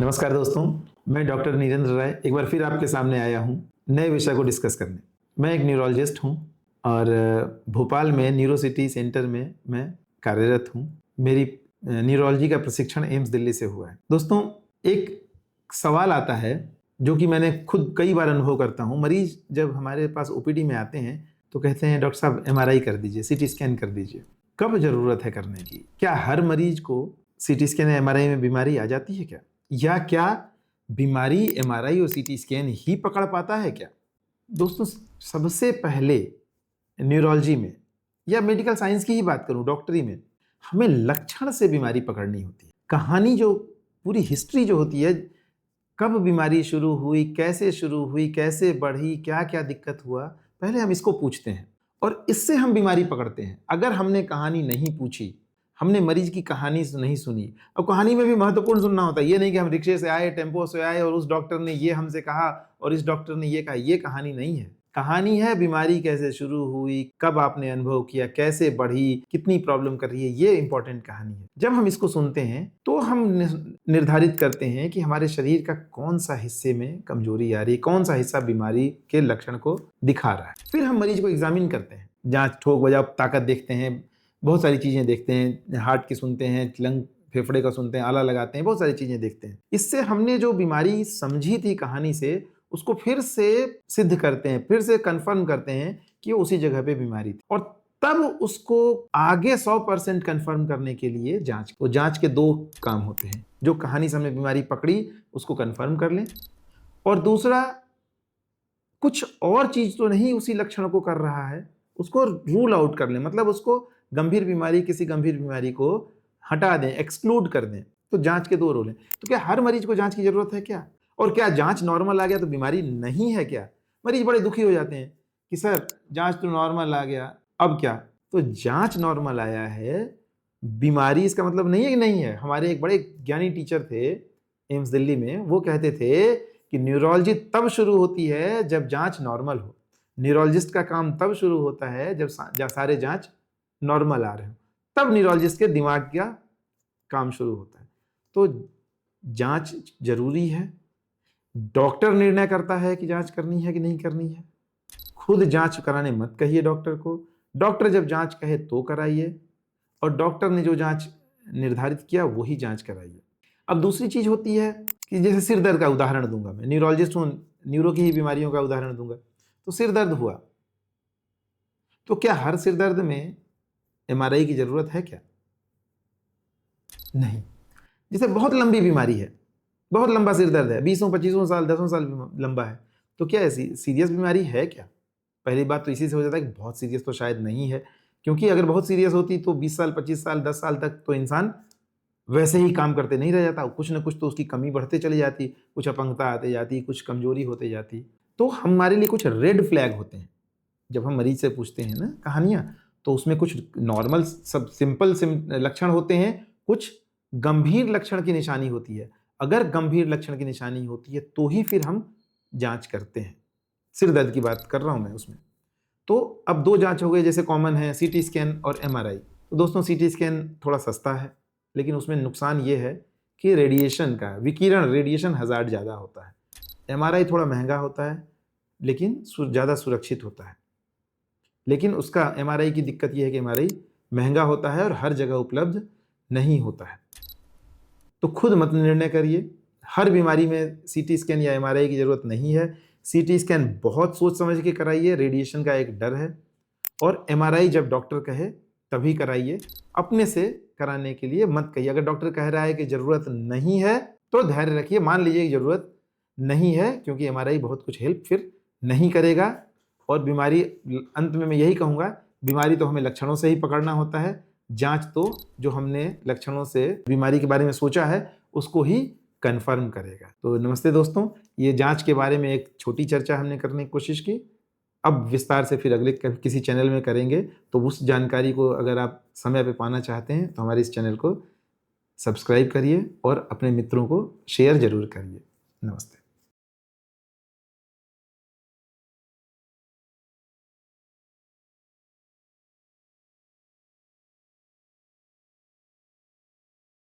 नमस्कार दोस्तों, मैं डॉक्टर नीरेंद्र राय एक बार फिर आपके सामने आया हूँ नए विषय को डिस्कस करने। मैं एक न्यूरोलॉजिस्ट हूँ और भोपाल में न्यूरोसिटी सेंटर में मैं कार्यरत हूँ। मेरी न्यूरोलॉजी का प्रशिक्षण एम्स दिल्ली से हुआ है। दोस्तों, एक सवाल आता है जो कि मैंने खुद कई बार अनुभव करता हूँ। मरीज जब हमारे पास ओपीडी में आते हैं तो कहते हैं डॉक्टर साहब एमआरआई कर दीजिए, सीटी स्कैन कर दीजिए। कब जरूरत है करने की? क्या हर मरीज को सीटी स्कैन या एमआरआई में बीमारी आ जाती है क्या? या क्या बीमारी एमआरआई और सीटी स्कैन ही पकड़ पाता है क्या? दोस्तों, सबसे पहले न्यूरोलॉजी में या मेडिकल साइंस की ही बात करूं, डॉक्टरी में हमें लक्षण से बीमारी पकड़नी होती है। कहानी जो पूरी हिस्ट्री जो होती है, कब बीमारी शुरू हुई, कैसे बढ़ी, क्या क्या दिक्कत हुआ, पहले हम इसको पूछते हैं और इससे हम बीमारी पकड़ते हैं। अगर हमने कहानी नहीं पूछी, हमने मरीज की कहानी नहीं सुनी, और कहानी में भी महत्वपूर्ण सुनना होता है। ये नहीं कि हम रिक्शे से आए, टेम्पो से आए और उस डॉक्टर ने ये हमसे कहा और इस डॉक्टर ने ये कहा। ये कहानी नहीं है। कहानी है बीमारी कैसे शुरू हुई, कब आपने अनुभव किया, कैसे बढ़ी, कितनी प्रॉब्लम कर रही है, ये इंपॉर्टेंट कहानी है। जब हम इसको सुनते हैं तो हम निर्धारित करते हैं कि हमारे शरीर का कौन सा हिस्से में कमजोरी आ रही है, कौन सा हिस्सा बीमारी के लक्षण को दिखा रहा है। फिर हम मरीज को एग्जामिन करते हैं, जांच, ठोक बजाव, ताकत देखते हैं, बहुत सारी चीजें देखते हैं, हार्ट की सुनते हैं, लंग फेफड़े का सुनते हैं, आला लगाते हैं, बहुत सारी चीजें देखते हैं। इससे हमने जो बीमारी समझी थी कहानी से, उसको फिर से सिद्ध करते हैं, फिर से कंफर्म करते हैं कि वो उसी जगह पे बीमारी थी। और तब उसको आगे 100% कंफर्म करने के लिए जांच, वो जांच के दो काम होते हैं। जो कहानी से हमने बीमारी पकड़ी उसको कंफर्म कर लें, और दूसरा कुछ और चीज तो नहीं उसी लक्षण को कर रहा है, उसको रूल आउट कर लें। मतलब उसको गंभीर बीमारी, किसी गंभीर बीमारी को हटा दें, एक्सक्लूड कर दें। तो जांच के दो रोल हैं। तो क्या हर मरीज को जांच की जरूरत है क्या? और क्या जांच नॉर्मल आ गया तो बीमारी नहीं है क्या? मरीज बड़े दुखी हो जाते हैं कि सर जांच तो नॉर्मल आ गया, अब क्या? तो जांच नॉर्मल आया है, बीमारी इसका मतलब नहीं है कि नहीं है। हमारे एक बड़े ज्ञानी टीचर थे एम्स दिल्ली में, वो कहते थे कि न्यूरोलॉजी तब शुरू होती है जब जांच नॉर्मल हो। न्यूरोलॉजिस्ट का काम तब शुरू होता है जब सारे जांच नॉर्मल आ रहे हो, तब न्यूरोलॉजिस्ट के दिमाग का काम शुरू होता है। तो जांच जरूरी है। डॉक्टर निर्णय करता है कि जांच करनी है कि नहीं करनी है। खुद जांच कराने मत कहिए डॉक्टर को। डॉक्टर जब जांच कहे तो कराइए, और डॉक्टर ने जो जांच निर्धारित किया वही जांच कराइए। अब दूसरी चीज होती है कि जैसे सिर दर्द का उदाहरण दूंगा, मैं न्यूरोलॉजिस्ट हूं, न्यूरो की ही बीमारियों का उदाहरण दूंगा। तो सिर दर्द हुआ, तो क्या हर सिर दर्द में एमआरआई की जरूरत है क्या? नहीं। जैसे बहुत लंबी बीमारी है, बहुत लंबा सिर दर्द है, 20-25 साल, 10 साल लंबा है, तो क्या ऐसी सीरियस बीमारी है क्या? पहली बात तो इसी से हो जाता है कि बहुत सीरियस तो शायद नहीं है, क्योंकि अगर बहुत सीरियस होती तो 20 साल, 25 साल, 10 साल तक तो इंसान वैसे ही काम करते नहीं रह जाता। कुछ ना कुछ तो उसकी कमी बढ़ते चली जाती, कुछ अपंगता आते जाती, कुछ कमजोरी होते जाती। तो हमारे लिए कुछ रेड फ्लैग होते हैं। जब हम मरीज से पूछते हैं ना कहानियां, तो उसमें कुछ नॉर्मल सब सिंपल लक्षण होते हैं, कुछ गंभीर लक्षण की निशानी होती है। अगर गंभीर लक्षण की निशानी होती है तो ही फिर हम जांच करते हैं। सिर दर्द की बात कर रहा हूं मैं उसमें। तो अब दो जांच हो गई, जैसे कॉमन है सीटी स्कैन और एमआरआई। तो दोस्तों, सीटी स्कैन थोड़ा सस्ता है, लेकिन उसमें नुकसान ये है कि रेडिएशन का, विकिरण, रेडिएशन हजार्ड ज़्यादा होता है। एमआरआई थोड़ा महंगा होता है, लेकिन ज़्यादा सुरक्षित होता है। लेकिन उसका एमआरआई की दिक्कत यह है कि एमआरआई महंगा होता है और हर जगह उपलब्ध नहीं होता है। तो खुद मत निर्णय करिए। हर बीमारी में सीटी स्कैन या एमआरआई की जरूरत नहीं है। सीटी स्कैन बहुत सोच समझ के कराइए, रेडिएशन का एक डर है। और एमआरआई जब डॉक्टर कहे तभी कराइए, अपने से कराने के लिए मत कहिए। अगर डॉक्टर कह रहा है कि जरूरत नहीं है तो धैर्य रखिए, मान लीजिए कि जरूरत नहीं है, क्योंकि एमआरआई बहुत कुछ हेल्प फिर नहीं करेगा। और बीमारी, अंत में मैं यही कहूंगा, बीमारी तो हमें लक्षणों से ही पकड़ना होता है। जांच तो जो हमने लक्षणों से बीमारी के बारे में सोचा है उसको ही कंफर्म करेगा। तो नमस्ते दोस्तों, ये जांच के बारे में एक छोटी चर्चा हमने करने की कोशिश की। अब विस्तार से फिर अगले किसी चैनल में करेंगे। तो उस जानकारी को अगर आप समय पे पाना चाहते हैं तो हमारे इस चैनल को सब्सक्राइब करिए और अपने मित्रों को शेयर जरूर करिए। नमस्ते।